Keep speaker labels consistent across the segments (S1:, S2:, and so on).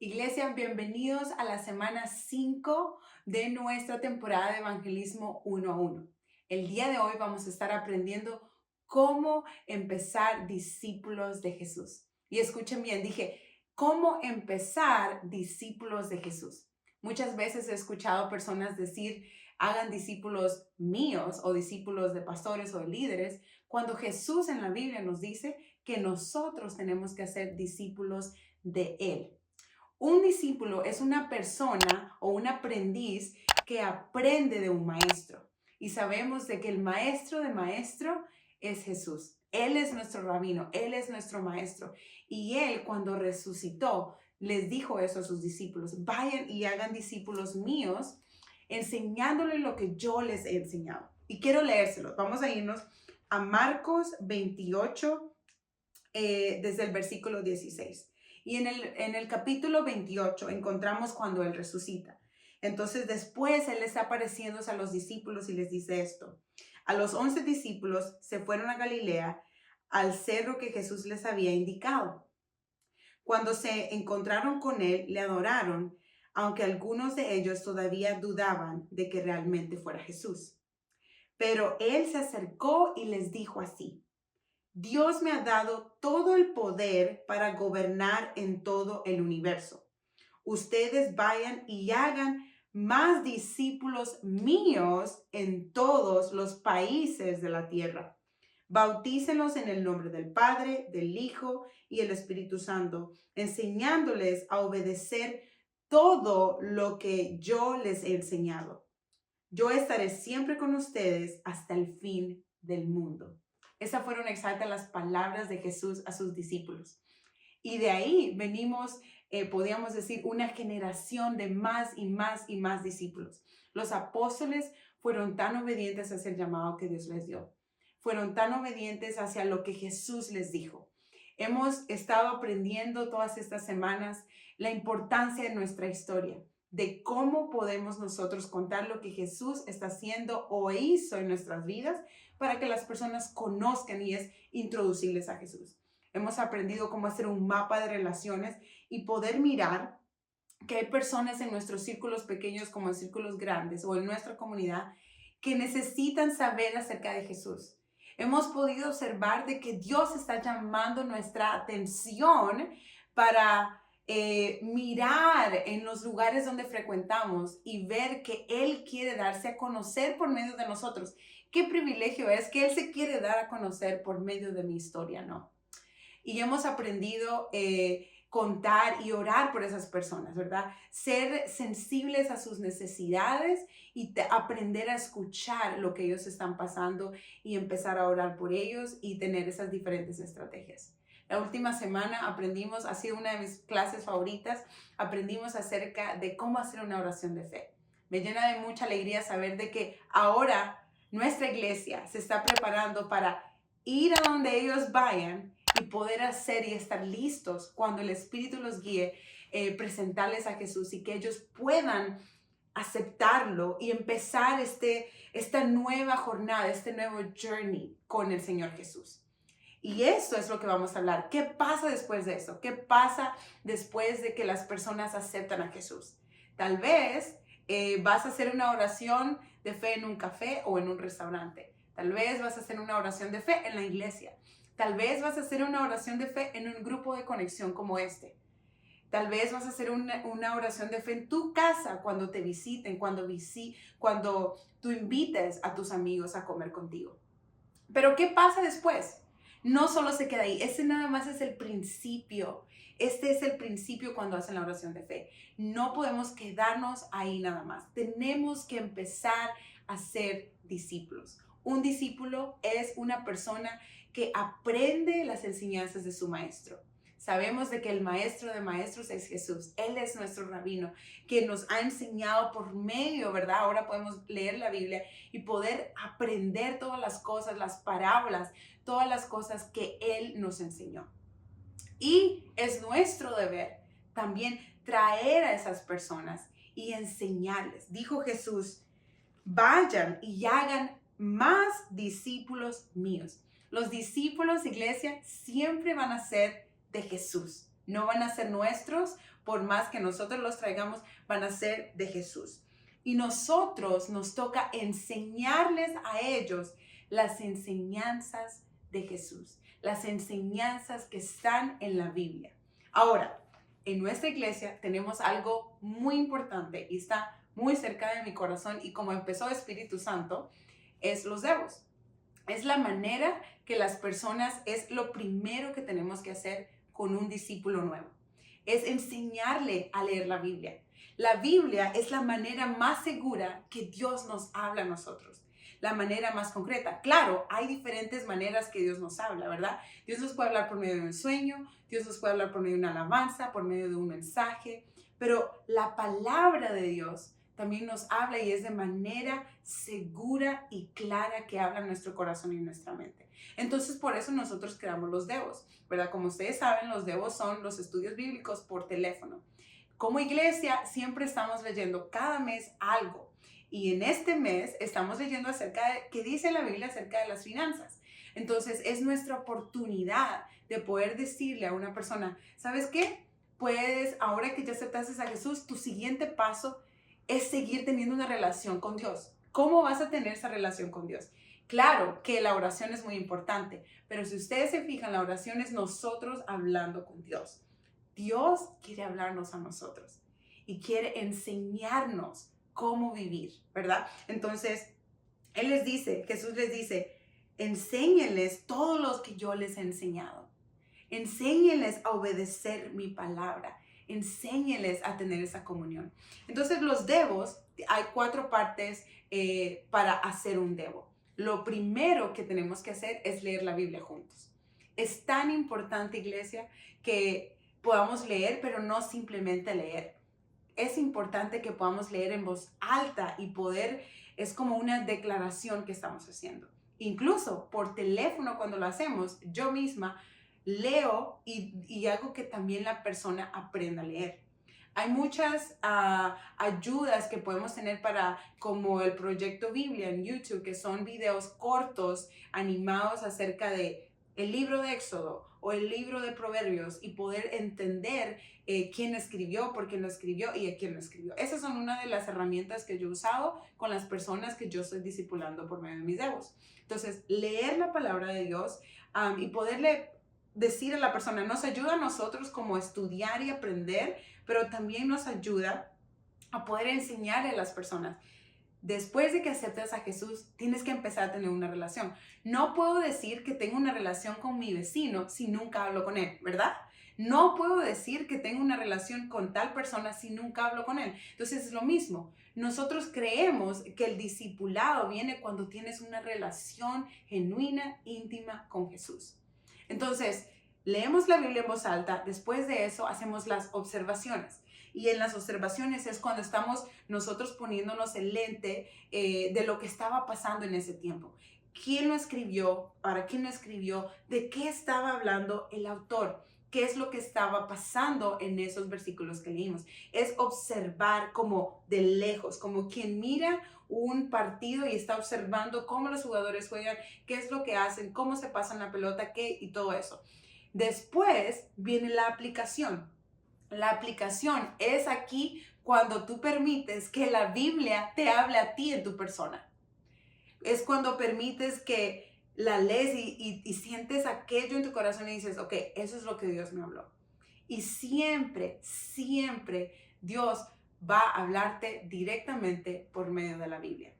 S1: Iglesia, bienvenidos a la semana 5 de nuestra temporada de Evangelismo 1 a 1. El día de hoy vamos a estar aprendiendo cómo empezar discípulos de Jesús. Y escuchen bien, dije, ¿cómo empezar discípulos de Jesús? Muchas veces he escuchado personas decir, hagan discípulos míos o discípulos de pastores o de líderes, cuando Jesús en la Biblia nos dice que nosotros tenemos que hacer discípulos de Él. Un discípulo es una persona o un aprendiz que aprende de un maestro. Y sabemos de que el maestro de maestro es Jesús. Él es nuestro rabino, Él es nuestro maestro. Y Él cuando resucitó les dijo eso a sus discípulos. Vayan y hagan discípulos míos enseñándoles lo que yo les he enseñado. Y quiero leérselos. Vamos a irnos a Marcos 28, desde el versículo 16. Y en el capítulo 28 encontramos cuando Él resucita. Entonces después Él está apareciéndose a los discípulos y les dice esto. A los 11 discípulos se fueron a Galilea, al cerro que Jesús les había indicado. Cuando se encontraron con Él, le adoraron, aunque algunos de ellos todavía dudaban de que realmente fuera Jesús. Pero Él se acercó y les dijo así: Dios me ha dado todo el poder para gobernar en todo el universo. Ustedes vayan y hagan más discípulos míos en todos los países de la tierra. Bautícenlos en el nombre del Padre, del Hijo y el Espíritu Santo, enseñándoles a obedecer todo lo que yo les he enseñado. Yo estaré siempre con ustedes hasta el fin del mundo. Esas fueron exactas las palabras de Jesús a sus discípulos. Y de ahí venimos, podríamos decir, una generación de más y más y más discípulos. Los apóstoles fueron tan obedientes hacia el llamado que Dios les dio. Fueron tan obedientes hacia lo que Jesús les dijo. Hemos estado aprendiendo todas estas semanas la importancia de nuestra historia, de cómo podemos nosotros contar lo que Jesús está haciendo o hizo en nuestras vidas para que las personas conozcan, y es introducirles a Jesús. Hemos aprendido cómo hacer un mapa de relaciones y poder mirar que hay personas en nuestros círculos pequeños como en círculos grandes o en nuestra comunidad que necesitan saber acerca de Jesús. Hemos podido observar de que Dios está llamando nuestra atención para mirar en los lugares donde frecuentamos y ver que Él quiere darse a conocer por medio de nosotros. Qué privilegio es que Él se quiere dar a conocer por medio de mi historia, ¿no? Y hemos aprendido contar y orar por esas personas, ¿verdad? Ser sensibles a sus necesidades y aprender a escuchar lo que ellos están pasando y empezar a orar por ellos y tener esas diferentes estrategias. La última semana aprendimos, ha sido una de mis clases favoritas, aprendimos acerca de cómo hacer una oración de fe. Me llena de mucha alegría saber de que ahora nuestra iglesia se está preparando para ir a donde ellos vayan y poder hacer y estar listos cuando el Espíritu los guíe, presentarles a Jesús y que ellos puedan aceptarlo y empezar esta nueva jornada, este nuevo journey con el Señor Jesús. Y eso es lo que vamos a hablar. ¿Qué pasa después de eso? ¿Qué pasa después de que las personas aceptan a Jesús? Tal vez vas a hacer una oración de fe en un café o en un restaurante. Tal vez vas a hacer una oración de fe en la iglesia. Tal vez vas a hacer una oración de fe en un grupo de conexión como este. Tal vez vas a hacer una oración de fe en tu casa cuando te visiten, cuando tú invites a tus amigos a comer contigo. Pero ¿qué pasa después? No solo se queda ahí, ese nada más es el principio. Este es el principio cuando hacen la oración de fe. No podemos quedarnos ahí nada más. Tenemos que empezar a ser discípulos. Un discípulo es una persona que aprende las enseñanzas de su maestro. Sabemos de que el maestro de maestros es Jesús. Él es nuestro rabino, que nos ha enseñado por medio, ¿verdad? Ahora podemos leer la Biblia y poder aprender todas las cosas, las parábolas, todas las cosas que Él nos enseñó. Y es nuestro deber también traer a esas personas y enseñarles. Dijo Jesús, vayan y hagan más discípulos míos. Los discípulos, iglesia, siempre van a ser de Jesús. No van a ser nuestros, por más que nosotros los traigamos, van a ser de Jesús. Y nosotros nos toca enseñarles a ellos las enseñanzas de Jesús, las enseñanzas que están en la Biblia. Ahora, en nuestra iglesia tenemos algo muy importante y está muy cerca de mi corazón, y como empezó Espíritu Santo, es los devos. Es la manera que las personas, es lo primero que tenemos que hacer con un discípulo nuevo. Es enseñarle a leer la Biblia. La Biblia es la manera más segura que Dios nos habla a nosotros. La manera más concreta. Claro, hay diferentes maneras que Dios nos habla, ¿verdad? Dios nos puede hablar por medio de un sueño, Dios nos puede hablar por medio de una alabanza, por medio de un mensaje, pero la palabra de Dios también nos habla, y es de manera segura y clara que habla nuestro corazón y nuestra mente. Entonces, por eso nosotros creamos los devos, ¿verdad? Como ustedes saben, los devos son los estudios bíblicos por teléfono. Como iglesia siempre estamos leyendo cada mes algo, y en este mes estamos leyendo acerca de qué dice la Biblia acerca de las finanzas. Entonces es nuestra oportunidad de poder decirle a una persona, ¿sabes qué? Puedes, ahora que ya aceptaste a Jesús, tu siguiente paso es seguir teniendo una relación con Dios. ¿Cómo vas a tener esa relación con Dios? Claro que la oración es muy importante, pero si ustedes se fijan, la oración es nosotros hablando con Dios. Dios quiere hablarnos a nosotros y quiere enseñarnos cómo vivir, ¿verdad? Entonces, Jesús les dice, enséñenles todo lo que yo les he enseñado. Enséñenles a obedecer mi palabra. Enséñenles a tener esa comunión. Entonces, los devos, hay 4 partes para hacer un devo. Lo primero que tenemos que hacer es leer la Biblia juntos. Es tan importante, iglesia, que podamos leer, pero no simplemente leer. Es importante que podamos leer en voz alta y poder, es como una declaración que estamos haciendo. Incluso por teléfono, cuando lo hacemos, yo misma leo y hago que también la persona aprenda a leer. Hay muchas ayudas que podemos tener para, como el Proyecto Biblia en YouTube, que son videos cortos animados acerca de el libro de Éxodo o el libro de Proverbios, y poder entender quién escribió, por quién lo escribió y a quién lo escribió. Esas son una de las herramientas que yo he usado con las personas que yo estoy discipulando por medio de mis devos. Entonces, leer la palabra de Dios y poderle decir a la persona, nos ayuda a nosotros como estudiar y aprender, pero también nos ayuda a poder enseñarle a las personas. Después de que aceptas a Jesús, tienes que empezar a tener una relación. No puedo decir que tengo una relación con mi vecino si nunca hablo con él, ¿verdad? No puedo decir que tengo una relación con tal persona si nunca hablo con él. Entonces es lo mismo. Nosotros creemos que el discipulado viene cuando tienes una relación genuina, íntima con Jesús. Entonces, leemos la Biblia en voz alta. Después de eso, hacemos las observaciones. Y en las observaciones es cuando estamos nosotros poniéndonos el lente de lo que estaba pasando en ese tiempo. ¿Quién lo escribió? ¿Para quién lo escribió? ¿De qué estaba hablando el autor? ¿Qué es lo que estaba pasando en esos versículos que leímos? Es observar como de lejos, como quien mira un partido y está observando cómo los jugadores juegan, qué es lo que hacen, cómo se pasan la pelota, qué y todo eso. Después viene la aplicación. La aplicación es aquí cuando tú permites que la Biblia te hable a ti en tu persona. Es cuando permites que la lees y sientes aquello en tu corazón y dices, ok, eso es lo que Dios me habló. Y siempre, siempre Dios va a hablarte directamente por medio de la Biblia.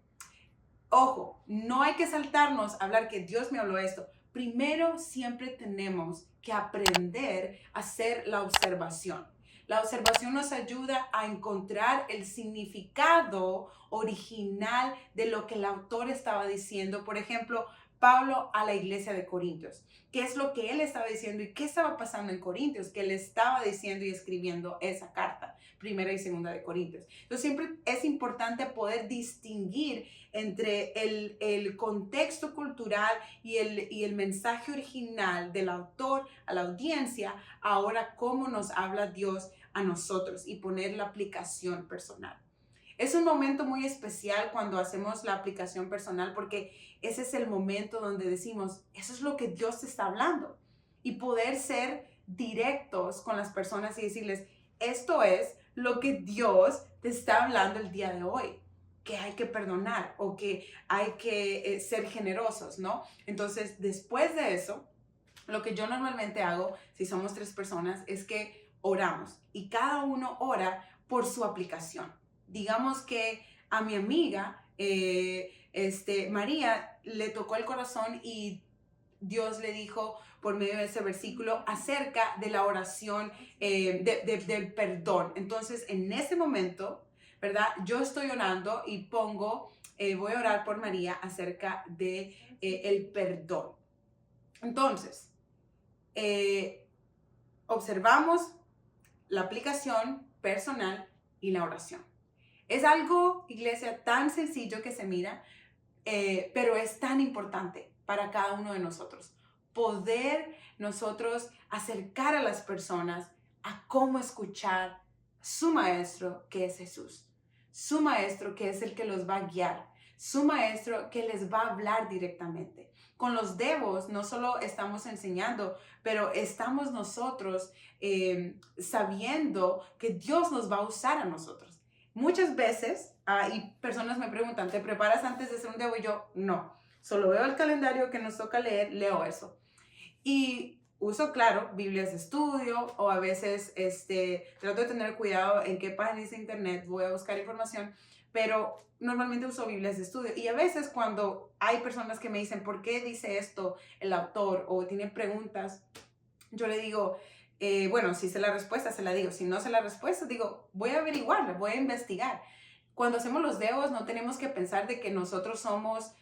S1: Ojo, no hay que saltarnos a hablar que Dios me habló esto. Primero siempre tenemos que aprender a hacer la observación. La observación nos ayuda a encontrar el significado original de lo que el autor estaba diciendo. Por ejemplo, Pablo a la iglesia de Corintios. ¿Qué es lo que él estaba diciendo y qué estaba pasando en Corintios? Que él estaba diciendo y escribiendo esa carta, primera y segunda de Corintios. Entonces siempre es importante poder distinguir entre el contexto cultural y el mensaje original del autor a la audiencia, ahora cómo nos habla Dios a nosotros, y poner la aplicación personal. Es un momento muy especial cuando hacemos la aplicación personal, porque ese es el momento donde decimos, eso es lo que Dios te está hablando, y poder ser directos con las personas y decirles, esto es lo que Dios te está hablando el día de hoy, que hay que perdonar o que hay que ser generosos, ¿no? Entonces, después de eso, lo que yo normalmente hago, si somos 3 personas, es que oramos y cada uno ora por su aplicación. Digamos que a mi amiga, María, le tocó el corazón y Dios le dijo por medio de ese versículo acerca de la oración del perdón. Entonces, en ese momento, ¿verdad? Yo estoy orando y voy a orar por María acerca de el perdón. Entonces, eh, observamos la aplicación personal y la oración. Es algo, iglesia, tan sencillo que se mira, pero es tan importante para cada uno de nosotros. Poder nosotros acercar a las personas a cómo escuchar su maestro, que es Jesús. Su maestro, que es el que los va a guiar. Su maestro, que les va a hablar directamente. Con los devos no solo estamos enseñando, pero estamos nosotros sabiendo que Dios nos va a usar a nosotros. Muchas veces, y personas me preguntan, ¿te preparas antes de hacer un devo? Y yo, no. Solo veo el calendario que nos toca leer, leo eso. Y uso, claro, Biblias de estudio o a veces trato de tener cuidado en qué páginas de internet voy a buscar información, pero normalmente uso Biblias de estudio. Y a veces cuando hay personas que me dicen, ¿por qué dice esto el autor? O tienen preguntas, yo le digo, bueno, si sé la respuesta, se la digo. Si no sé la respuesta, digo, voy a averiguarla, voy a investigar. Cuando hacemos los devos, no tenemos que pensar de que nosotros somos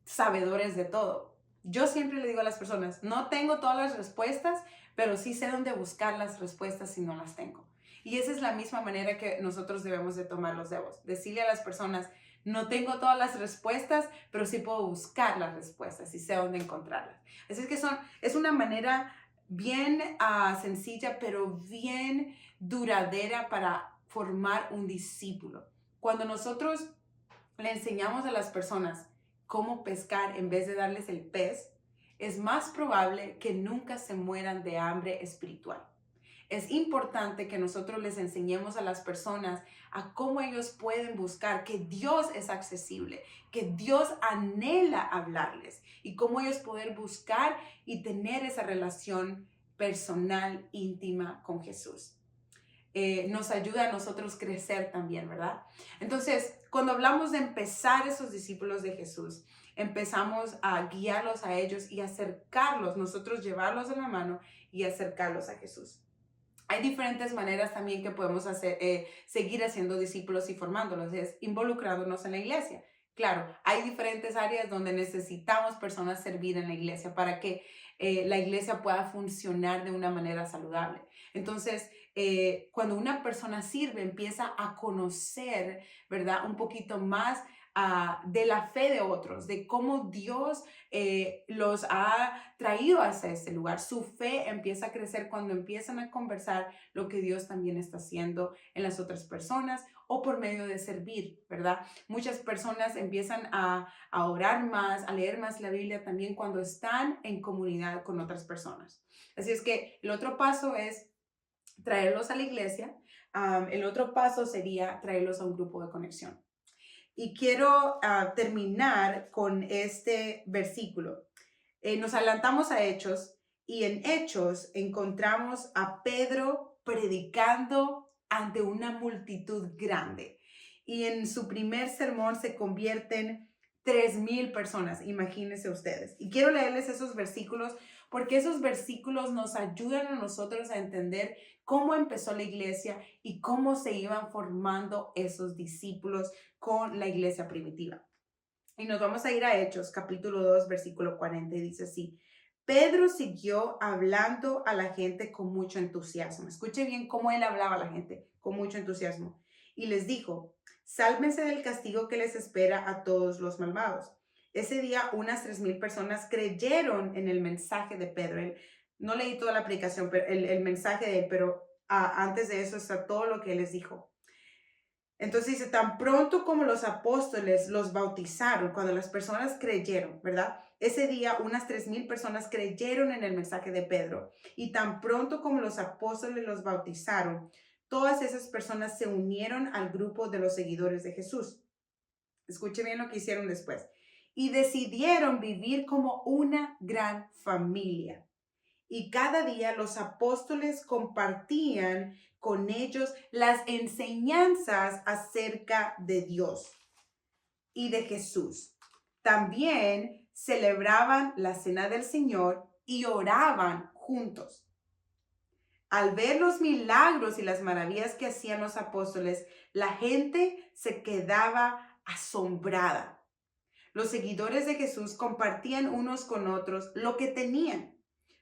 S1: sabedores de todo. Yo siempre le digo a las personas, no tengo todas las respuestas, pero sí sé dónde buscar las respuestas si no las tengo. Y esa es la misma manera que nosotros debemos de tomar los devos. Decirle a las personas, no tengo todas las respuestas, pero sí puedo buscar las respuestas y sé dónde encontrarlas. Así es que es una manera bien sencilla, pero bien duradera para formar un discípulo. Cuando nosotros le enseñamos a las personas cómo pescar en vez de darles el pez, es más probable que nunca se mueran de hambre espiritual. Es importante que nosotros les enseñemos a las personas a cómo ellos pueden buscar, que Dios es accesible, que Dios anhela hablarles y cómo ellos poder buscar y tener esa relación personal, íntima con Jesús. Nos ayuda a nosotros crecer también, ¿verdad? Entonces, cuando hablamos de empezar esos discípulos de Jesús, empezamos a guiarlos a ellos y acercarlos, nosotros llevarlos de la mano y acercarlos a Jesús. Hay diferentes maneras también que podemos seguir haciendo discípulos y formándolos, es involucrándonos en la iglesia. Claro, hay diferentes áreas donde necesitamos personas servir en la iglesia para que la iglesia pueda funcionar de una manera saludable. Entonces, cuando una persona sirve, empieza a conocer, ¿verdad? Un poquito más de la fe de otros, de cómo Dios los ha traído hacia ese lugar. Su fe empieza a crecer cuando empiezan a conversar lo que Dios también está haciendo en las otras personas o por medio de servir, ¿verdad? Muchas personas empiezan a orar más, a leer más la Biblia también cuando están en comunidad con otras personas. Así es que el otro paso es traerlos a la iglesia. El otro paso sería traerlos a un grupo de conexión. Y quiero terminar con este versículo. Nos adelantamos a Hechos y en Hechos encontramos a Pedro predicando ante una multitud grande. Y en su primer sermón se convierten 3,000 personas, imagínense ustedes. Y quiero leerles esos versículos porque esos versículos nos ayudan a nosotros a entender cómo empezó la iglesia y cómo se iban formando esos discípulos con la iglesia primitiva. Y nos vamos a ir a Hechos, capítulo 2, versículo 40, y dice así: Pedro siguió hablando a la gente con mucho entusiasmo. Escuche bien cómo él hablaba a la gente, con mucho entusiasmo. Y les dijo: sálvense del castigo que les espera a todos los malvados. Ese día unas 3,000 personas creyeron en el mensaje de Pedro. No leí toda la aplicación, pero el mensaje de él, pero antes de eso está todo lo que él les dijo. Entonces dice, tan pronto como los apóstoles los bautizaron, cuando las personas creyeron, ¿verdad? Ese día unas 3,000 personas creyeron en el mensaje de Pedro. Y tan pronto como los apóstoles los bautizaron, todas esas personas se unieron al grupo de los seguidores de Jesús. Escuche bien lo que hicieron después. Y decidieron vivir como una gran familia. Y cada día los apóstoles compartían con ellos las enseñanzas acerca de Dios y de Jesús. También celebraban la cena del Señor y oraban juntos. Al ver los milagros y las maravillas que hacían los apóstoles, la gente se quedaba asombrada. Los seguidores de Jesús compartían unos con otros lo que tenían.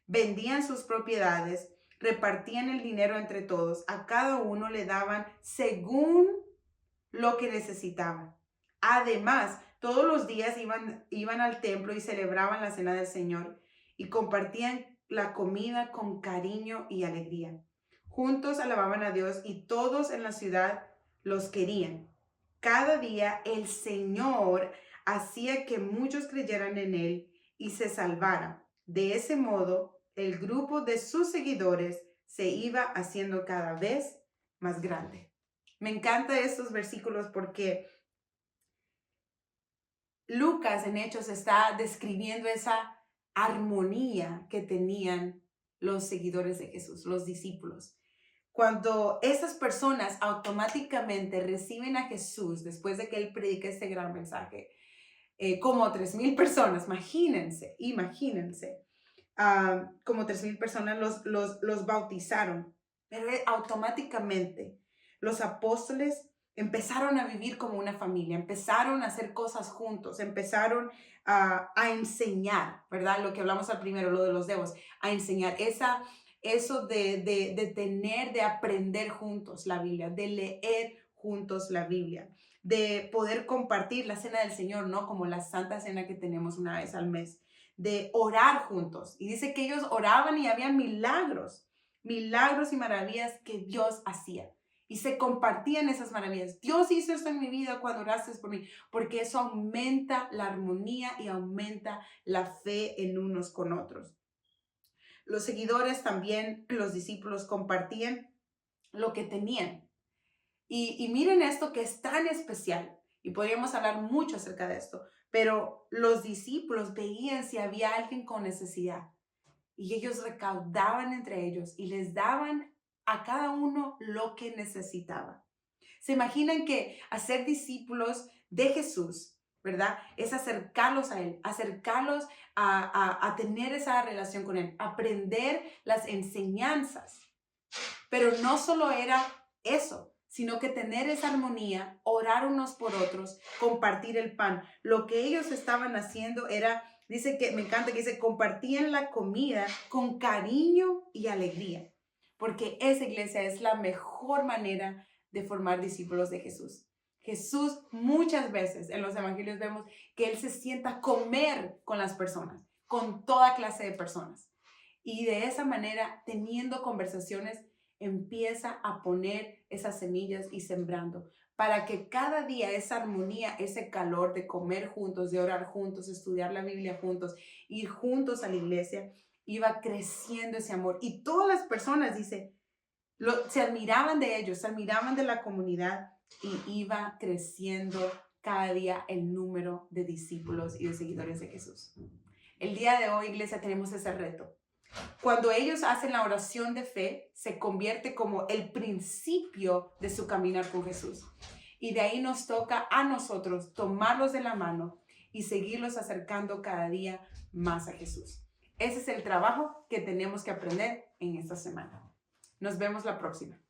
S1: Vendían sus propiedades, repartían el dinero entre todos, a cada uno le daban según lo que necesitaban. Además, todos los días iban al templo y celebraban la cena del Señor y compartían la comida con cariño y alegría. Juntos alababan a Dios y todos en la ciudad los querían. Cada día el Señor hacía que muchos creyeran en Él y se salvaran. De ese modo, el grupo de sus seguidores se iba haciendo cada vez más grande. Me encantan estos versículos porque Lucas en Hechos está describiendo esa armonía que tenían los seguidores de Jesús, los discípulos. Cuando esas personas automáticamente reciben a Jesús después de que Él predica este gran mensaje, como 3,000 personas, imagínense, como 3,000 personas los bautizaron, pero automáticamente los apóstoles empezaron a vivir como una familia, empezaron a hacer cosas juntos, empezaron a enseñar, ¿verdad? Lo que hablamos al primero, lo de los dedos, a enseñar eso de aprender juntos la Biblia, de leer juntos la Biblia, de poder compartir la cena del Señor, ¿no? Como la santa cena que tenemos una vez al mes, de orar juntos. Y dice que ellos oraban y había milagros y maravillas que Dios hacía. Y se compartían esas maravillas. Dios hizo esto en mi vida cuando oraste por mí, porque eso aumenta la armonía y aumenta la fe en unos con otros. Los seguidores también, los discípulos, compartían lo que tenían. Y miren esto que es tan especial, y podríamos hablar mucho acerca de esto, pero los discípulos veían si había alguien con necesidad y ellos recaudaban entre ellos y les daban a cada uno lo que necesitaba. ¿Se imaginan que hacer discípulos de Jesús, verdad? Es acercarlos a Él, acercarlos a tener esa relación con Él, aprender las enseñanzas. Pero no solo era eso, sino que tener esa armonía, orar unos por otros, compartir el pan. Lo que ellos estaban haciendo era, dice que, me encanta que dice, compartían la comida con cariño y alegría, porque esa iglesia es la mejor manera de formar discípulos de Jesús. Jesús muchas veces en los evangelios vemos que Él se sienta a comer con las personas, con toda clase de personas. Y de esa manera, teniendo conversaciones, empieza a poner esas semillas y sembrando para que cada día esa armonía, ese calor de comer juntos, de orar juntos, estudiar la Biblia juntos, ir juntos a la iglesia, iba creciendo ese amor. Y todas las personas, dice, se admiraban de ellos, se admiraban de la comunidad y iba creciendo cada día el número de discípulos y de seguidores de Jesús. El día de hoy, iglesia, tenemos ese reto. Cuando ellos hacen la oración de fe, se convierte como el principio de su caminar con Jesús. Y de ahí nos toca a nosotros tomarlos de la mano y seguirlos acercando cada día más a Jesús. Ese es el trabajo que tenemos que aprender en esta semana. Nos vemos la próxima.